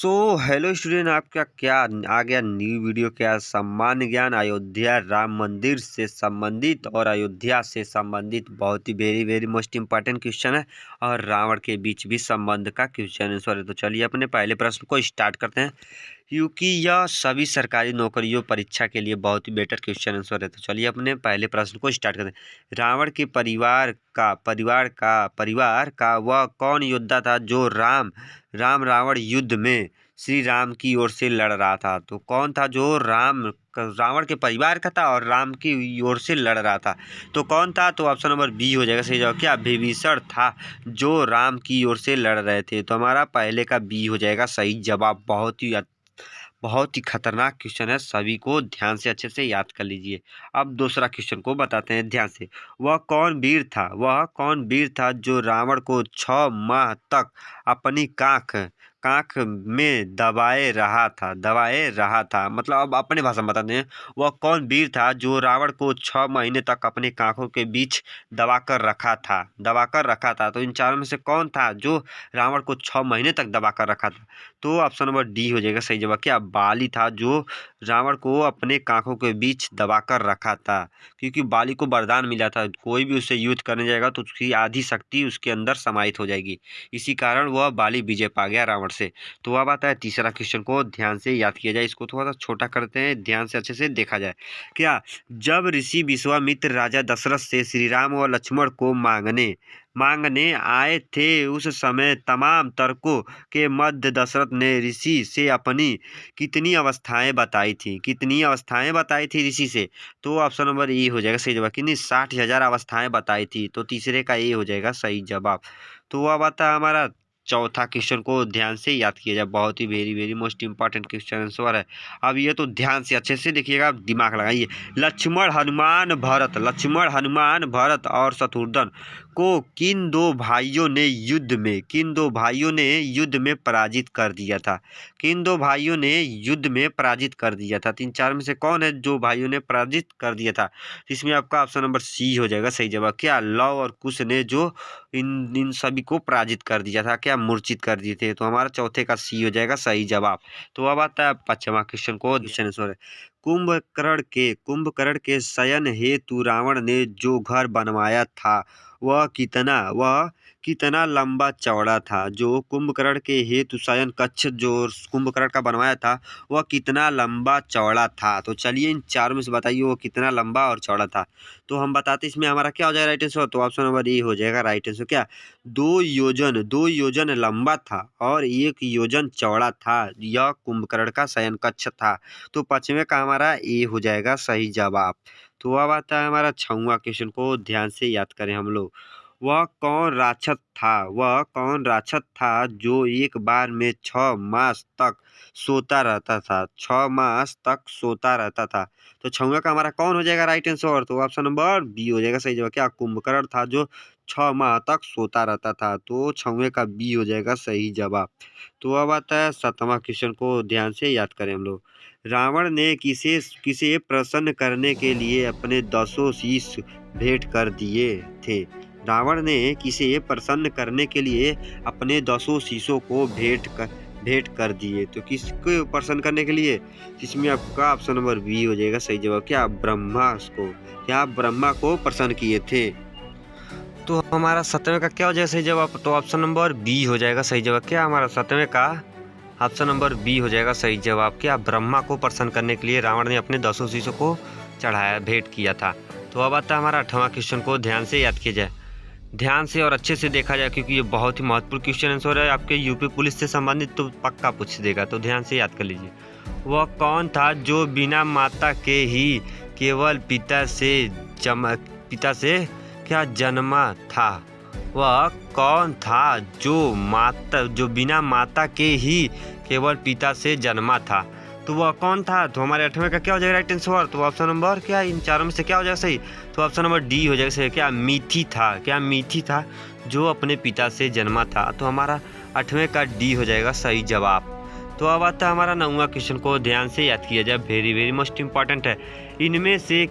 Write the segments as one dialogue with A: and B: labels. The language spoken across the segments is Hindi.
A: सो हेलो स्टूडेंट, आपका क्या आ गया न्यू वीडियो। क्या सामान्य ज्ञान अयोध्या राम मंदिर से संबंधित और अयोध्या से संबंधित बहुत ही very very most important question है और रावण के बीच भी संबंध का क्वेश्चन आंसर है। तो चलिए अपने पहले प्रश्न को स्टार्ट करते हैं, क्योंकि यह सभी सरकारी नौकरियों परीक्षा के लिए बहुत ही बेटर क्वेश्चन आंसर है। तो चलिए अपने पहले प्रश्न को स्टार्ट करते हैं। रावण के परिवार का वह कौन योद्धा था जो राम रावण युद्ध में श्री राम की ओर से लड़ रहा था। तो कौन था जो रावण के परिवार का था और राम की ओर से लड़ रहा था। तो कौन था, तो ऑप्शन नंबर बी हो जाएगा सही जवाब। क्या विभीषण था जो राम की ओर से लड़ रहे थे। तो हमारा पहले का बी हो जाएगा सही जवाब। बहुत ही खतरनाक क्वेश्चन है, सभी को ध्यान से अच्छे से याद कर लीजिए। अब दूसरा क्वेश्चन को बताते हैं ध्यान से। वह कौन वीर था जो रावण को 6 माह तक अपनी काख में दबाए रहा था। मतलब अब अपने भाषा में बताते हैं, वह कौन वीर था जो रावण को 6 महीने तक अपने कांखों के बीच दबा कर रखा था। तो इन चारों में से कौन था जो रावण को 6 महीने तक दबा कर रखा था। तो ऑप्शन नंबर डी हो जाएगा सही जवाब। क्या बाली था जो रावण को अपने कांखों के बीच दबाकर रखा था, क्योंकि बाली को वरदान मिला था, कोई भी उससे युद्ध करने जाएगा तो उसकी आधी शक्ति उसके अंदर समाहित हो जाएगी। इसी कारण वह बाली विजय पा गया रावण से। तो अब आता है तीसरा क्वेश्चन को ध्यान से याद किया जाए। इसको थोड़ा सा छोटा करते हैं, ध्यान से अच्छे से देखा जाए। क्या जब ऋषि विश्वामित्र राजा दशरथ से श्री राम और लक्ष्मण को मांगने आए थे, उस समय तमाम तर्कों के मध्य दशरथ ने ऋषि से अपनी कितनी अवस्थाएं बताई थी ऋषि से। तो ऑप्शन नंबर ए हो जाएगा सही जवाब। कितनी 60,000 अवस्थाएं बताई थी। तो तीसरे का ए हो जाएगा सही जवाब। तो अब आता है हमारा चौथा क्वेश्चन को ध्यान से याद किया जाए। बहुत ही very very most important question answer है। अब ये तो ध्यान से अच्छे से देखिएगा, दिमाग लगाइए। लक्ष्मण हनुमान भरत और शत्रुघ्न को किन दो भाइयों ने युद्ध में पराजित कर दिया था। 3-4 में से कौन है जो भाइयों ने पराजित कर दिया था। इसमें आपका ऑप्शन नंबर सी हो जाएगा सही जवाब। क्या लव और कुश ने जो इन सभी को पराजित कर दिया था, क्या मूर्छित कर दिए थे। तो हमारा चौथे का सी हो जाएगा सही जवाब। तो अब आता है पांचवा क्वेश्चन को क्वेश्चन आंसर। कुंभकर्ण के शयन हेतु रावण ने जो घर बनवाया था वह कितना लंबा चौड़ा था। जो कुंभकर्ण के हेतु शयन कक्ष जो कुंभकर्ण का बनवाया था वह कितना लंबा चौड़ा था। तो चलिए इन चारों में से बताइए वो कितना लंबा और चौड़ा था। तो हम बताते इसमें हमारा क्या हो जाएगा राइट आंसर। तो ऑप्शन नंबर ए हो जाएगा राइट आंसर। क्या 2 योजन लंबा था और 1 योजन चौड़ा था। यह कुंभकर्ण का शयन कक्ष था। तो पांचवें का हमारा ए हो जाएगा सही जवाब। तो अब आता है हमारा 6वां क्वेश्चन को ध्यान से याद करें हम लोग। वह कौन राक्षस था जो एक बार में 6 मास तक सोता रहता था। तो 6वां का हमारा कौन हो जाएगा राइट आंसर। तो ऑप्शन नंबर बी हो जाएगा सही जवाब। क्या कुंभकर्ण था जो 6 माह तक सोता रहता था। तो 6वें का बी हो जाएगा सही जवाब। तो अब आता है 7वां क्वेश्चन को ध्यान से याद करें हम लोग। रावण ने किसे प्रसन्न करने के लिए अपने 10 शीश भेंट कर दिए थे। रावण ने किसे प्रसन्न करने के लिए अपने 10 शीशों को भेंट कर दिए। तो किसको प्रसन्न करने के लिए। इसमें आपका ऑप्शन नंबर बी हो जाएगा सही जवाब। क्या ब्रह्मा को प्रसन्न किए थे। तो हमारा 7वें का क्या हो जाएगा सही जवाब। तो ऑप्शन नंबर बी हो जाएगा सही जवाब। क्या हमारा 7वें का ऑप्शन नंबर बी हो जाएगा सही जवाब। क्या ब्रह्मा को प्रसन्न करने के लिए रावण ने अपने 10 शीशों को भेंट किया था। तो अब आता है हमारा 8वां क्वेश्चन को ध्यान से याद किया जाए, ध्यान से और अच्छे से देखा जाए, क्योंकि ये बहुत ही महत्वपूर्ण क्वेश्चन आंसर है। आपके यूपी पुलिस से संबंधित तो पक्का पूछ देगा। तो ध्यान से याद कर लीजिए। वह कौन था जो बिना माता के ही केवल पिता से क्या जन्मा था। वह कौन था जो बिना माता के ही केवल पिता से जन्मा था। तो वह कौन था। तो हमारे 8वें का क्या हो जाएगा राइट आंसर। तो ऑप्शन नंबर क्या इन चारों में से क्या हो जाएगा सही। तो ऑप्शन नंबर डी हो जाएगा सही। क्या मीठी था जो अपने पिता से जन्मा था। तो हमारा 8वें का डी हो जाएगा सही जवाब। तो अब आता है हमारा 9वां क्वेश्चन को ध्यान से याद किया जाए। वेरी वेरी मोस्ट इंपॉर्टेंट है। इनमें से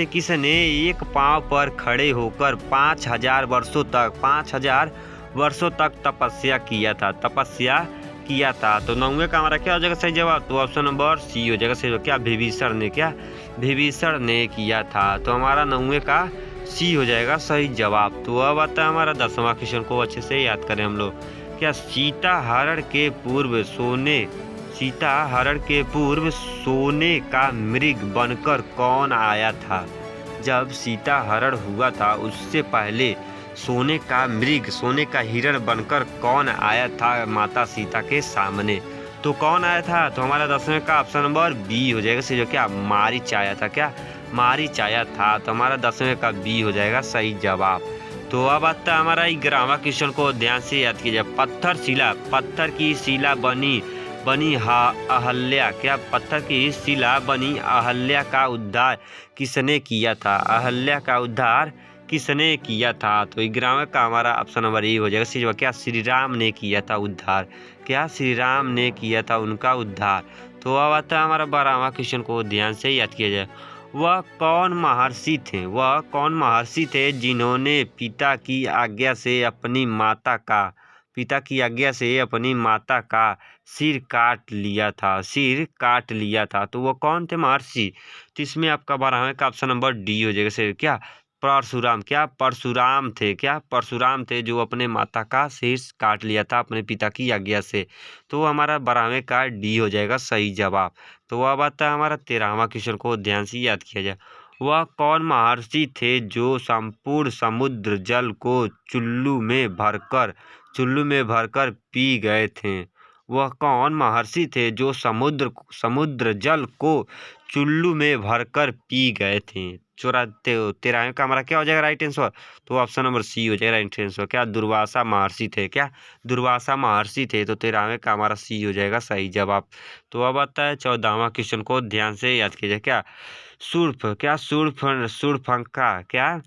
A: किसने एक पांव पर खड़े होकर 5,000 वर्षों तक तपस्या किया था। तो 9वें का हमारा क्या हो जाएगा सही जवाब? तो ऑप्शन नंबर सी हो जाएगा सही। क्या? विभीषण ने। क्या? विभीषण ने किया था। तो हमारा 9वें का सी हो जाएगा सही जवाब। तो अब आता है हमारा 10वां क्वेश्चन को अच्छे से याद करें हम लोग। क्या? सीता हरण के पूर्व सोने का मृग बनकर कौन आया था? जब सीता हरण हुआ था उससे पहले सोने का मृग, सोने का हिरण बनकर कौन आया था माता सीता के सामने? तो कौन आया था? तो हमारा 10वें का ऑप्शन नंबर बी हो जाएगा सही। जो क्या? मारीच आया था। क्या? मारीच आया था। तो हमारा 10वें का बी हो जाएगा सही जवाब। तो अब आता है हमारा 11वां क्वेश्चन को ध्यान से याद कीजिए। पत्थर की शिला बनी अहल्या। क्या? पत्थर की शिला बनी अहल्या का उद्धार किसने किया था? अहल्या का उद्धार किसने किया था? तो 11वें का हमारा ऑप्शन नंबर ए हो जाएगा सी। क्या? श्री राम ने किया था उद्धार। क्या? श्री राम ने किया था उनका उद्धार। तो अब आता है हमारा 12वां क्वेश्चन को ध्यान से याद किया जाए। वह कौन महर्षि थे जिन्होंने पिता की आज्ञा से अपनी माता का सिर काट लिया था। तो वो कौन थे महर्षि? तो इसमें आपका 12वें का ऑप्शन नंबर डी हो जाएगा सर। क्या? परशुराम। क्या? परशुराम थे। क्या? परशुराम थे जो अपने माता का सिर काट लिया था अपने पिता की आज्ञा से। तो हमारा 12वें का डी हो जाएगा सही जवाब। तो अब आता है हमारा 13वां क्वेश्चन को ध्यान से याद किया जाए। वह कौन महर्षि थे जो संपूर्ण समुद्र जल को चुल्लू में भरकर पी गए थे? वह कौन महर्षि थे जो समुद्र जल को चुल्लू में भरकर पी गए थे? 13वें का हमारा क्या हो जाएगा राइट आंसर? तो ऑप्शन नंबर सी हो जाएगा राइट आंसर। क्या? दुर्वासा महर्षि थे। क्या? दुर्वासा महर्षि थे। तो 13वें का हमारा सी हो जाएगा सही जवाब। तो अब आता है 14वां क्वेश्चन को ध्यान से याद कीजिए। क्या? शूर्पणखा। क्या?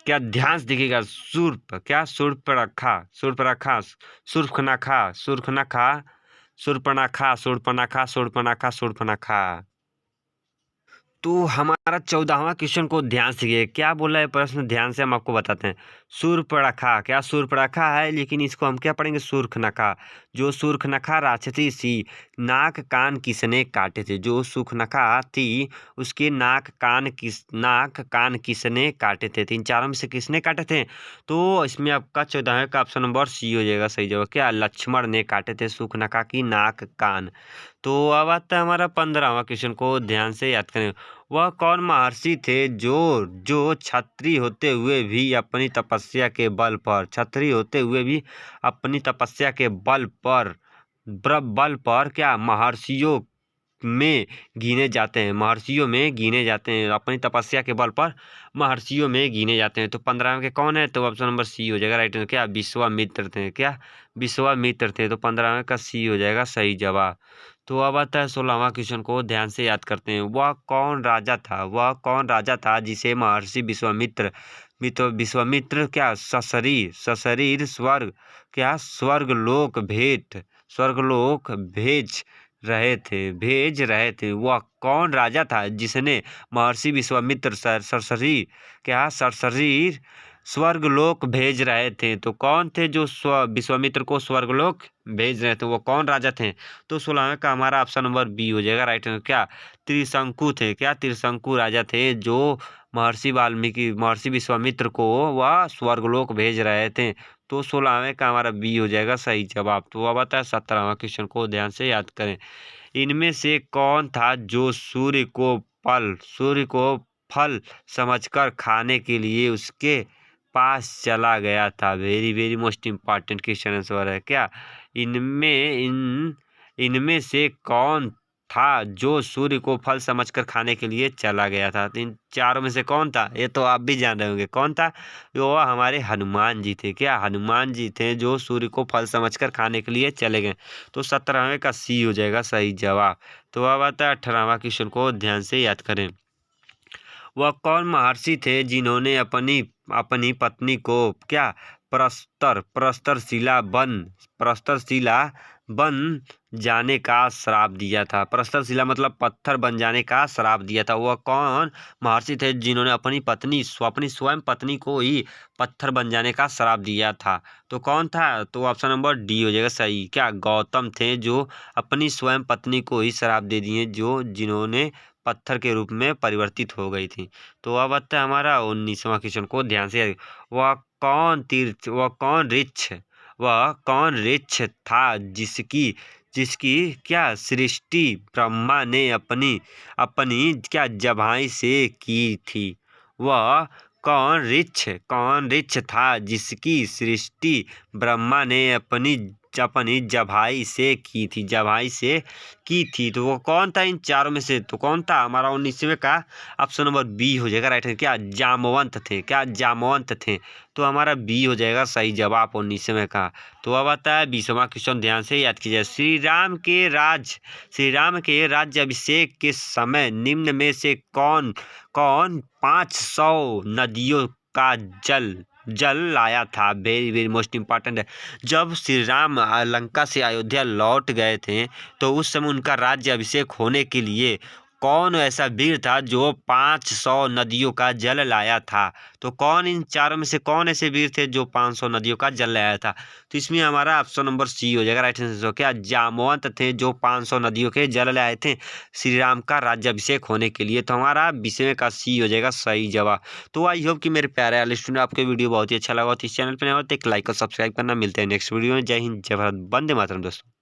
A: ध्यान से देखिएगा। शूर्पणखा। तो हमारा 14वां क्वेश्चन को ध्यान से देखिए। क्या बोला है प्रश्न? ध्यान से हम आपको बताते हैं। शूर्पणखा। क्या? शूर्पणखा है लेकिन इसको हम क्या पढ़ेंगे? सूर्पणखा। जो सूर्पणखा राक्षसी थी, नाक कान किसने काटे थे? जो सूर्पणखा थी उसके नाक कान किसने काटे थे? 3 4 में से किसने काटे थे? तो इसमें आपका 14वें का ऑप्शन नंबर सी हो जाएगा सही जवाब। क्या? लक्ष्मण ने काटे थे सूर्पणखा की नाक कान। तो अब आता है हमारा 15वां क्वेश्चन को ध्यान से याद करें। वह कौन महर्षि थे जो छत्री होते हुए भी अपनी तपस्या के बल पर क्या महर्षियों में गिने जाते हैं अपनी तपस्या के बल पर महर्षियों में गिने जाते हैं। तो 15 के कौन है? तो ऑप्शन नंबर सी हो जाएगा राइट। क्या? विश्वामित्र थे। क्या? विश्वामित्र थे। तो 15 का सी हो जाएगा सही जवाब। तो अब आता है 16वां क्वेश्चन को ध्यान से याद करते हैं। वह कौन राजा था जिसे महर्षि विश्वामित्र क्या सशरीर स्वर्गलोक भेज रहे थे? वह कौन राजा था जिसने महर्षि विश्वामित्र सशरीर स्वर्गलोक भेज रहे थे? तो कौन थे जो विश्वामित्र को स्वर्गलोक भेज रहे थे? वो कौन राजा थे? तो 16वें का हमारा ऑप्शन नंबर बी हो जाएगा राइट। क्या? त्रिशंकु थे। क्या? त्रिशंकु राजा थे जो महर्षि विश्वामित्र को वह स्वर्गलोक भेज रहे थे। तो 16वें का हमारा बी हो जाएगा सही जवाब। तो अब आता है 17वां क्वेश्चन को ध्यान से याद करें। इनमें से कौन था जो सूर्य को फल समझकर खाने के लिए उसके पास चला गया था? Very very most important question answer है। क्या? इनमें से कौन था जो सूर्य को फल समझकर खाने के लिए चला गया था? 3 4 में से कौन था? ये तो आप भी जान रहे होंगे कौन था। वो हमारे हनुमान जी थे। क्या? हनुमान जी थे जो सूर्य को फल समझकर खाने के लिए चले गए। तो 17वें का सी हो जाएगा सही जवाब। तो अब आता है 18वां क्वेश्चन को ध्यान से याद करें। वह कौन महर्षि थे जिन्होंने अपनी पत्नी को क्या प्रस्तर शिला बन जाने का श्राप दिया था। प्रस्तर शिला मतलब पत्थर बन जाने का श्राप दिया था। वह कौन महर्षि थे जिन्होंने अपनी स्वयं पत्नी को ही पत्थर बन जाने का श्राप दिया था? तो कौन था? तो ऑप्शन नंबर डी हो जाएगा सही। क्या गौतम थे जो अपनी स्वयं पत्नी को ही श्राप दे दिए, जिन्होंने पत्थर के रूप में परिवर्तित हो गई थी। तो अब आता है हमारा 19वां क्वेश्चन को ध्यान से। वह कौन ऋक्ष था जिसकी क्या सृष्टि ब्रह्मा ने अपनी अपनी क्या जबाई से की थी? वह कौन ऋक्ष था जिसकी सृष्टि ब्रह्मा ने अपनी जबाई से की थी? तो वो कौन था इन चारों में से? तो कौन था? हमारा 19वें का ऑप्शन नंबर बी हो जाएगा राइट। क्या जामवंत थे? तो हमारा बी हो जाएगा सही जवाब 19वें का। तो अब आता है 20वां क्वेश्चन, ध्यान से याद कीजिए। श्री राम के राज्याभिषेक के समय निम्न में से कौन 500 नदियों का जल लाया था? वेरी वेरी मोस्ट इम्पॉर्टेंट है। जब श्री राम लंका से अयोध्या लौट गए थे तो उस समय उनका राज्य अभिषेक होने के लिए कौन ऐसा वीर था जो 500 नदियों का जल लाया था? तो कौन इन चारों में से कौन ऐसे वीर थे जो 500 नदियों का जल लाया था? तो इसमें हमारा ऑप्शन नंबर सी हो जाएगा राइट आंसर। क्या जामवंत थे जो 500 नदियों के जल लाए थे श्री राम का राज्याभिषेक होने के लिए? तो हमारा 20वें का सी हो जाएगा सही जवाब। तो आई होप कि मेरे प्यारे वाले स्टूडेंट आपको वीडियो बहुत ही अच्छा लगा। तो इस चैनल पर नए हो तो एक लाइक और सब्सक्राइब करना। मिलते हैं नेक्स्ट वीडियो में। जय हिंद, जय भारत, वंदे मातरम दोस्तों।